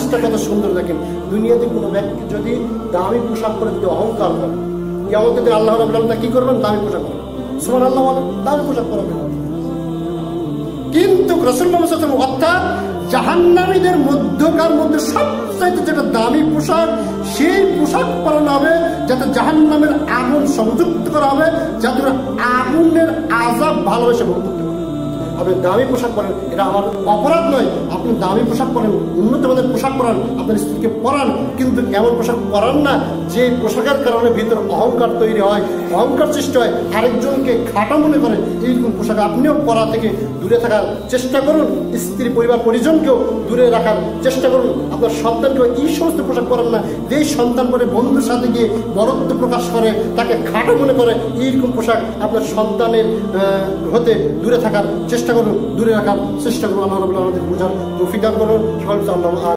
হাদিসটা কত সুন্দর দেখেন। দুনিয়াতে কোনো ব্যক্তি যদি দামি পোশাক পরে যদি অহংকার করে, কিয়ামতের দিন আল্লাহ রাব্বুল আলামিন কি করবেন? দামি পোশাক পরবেন। সুবহানাল্লাহ বলেন, দামি পোশাক পরবেন। কিন্তু রাসূল মুহাম্মদ সাল্লাল্লাহু আলাইহি ওয়াসাল্লাম অর্থাৎ জাহান্নামীদের মধ্যকার মধ্যে সবচাইতে যেটা দামি পোশাক, সেই পোশাক পরানো হবে যাতে জাহান্নামের আগুন সংযুক্ত করা হবে, যাতে আগুনের আযাব ভালোবেসে ভোগ করতে পারে। আপনি দামি পোশাক পরেন, এটা আমার অপরাধ নয়। আপনি দামি পোশাক পরেন, উন্নত মানের পোশাক পরান, আপনার স্ত্রীকে পরান, কিন্তু এমন পোশাক পরান না যে পোশাকের কারণে ভিতর অহংকার তৈরি হয়, অহংকার সৃষ্টি হয়, আরেকজনকে খাটো মনে করে। এইরকম পোশাক আপনিও পরা থেকে দূরে থাকার চেষ্টা করুন। স্ত্রী, পরিবার, পরিজনকেও দূরে রাখার চেষ্টা করুন। আপনার সন্তানকেও এই সমস্ত পোশাক পরান না যেই সন্তান পরে বন্ধুর সাথে গিয়ে বরত্ব প্রকাশ করে, তাকে খাটো মনে করে। এইরকম পোশাক আপনার সন্তানের হতে দূরে থাকার চেষ্টা করুন, দূরে রাখার চেষ্টা করুন। আল্লাহ রাব্বুল আলামিন আমাদের বোঝার তৌফিক দান করুন। সকলকে আল্লাহ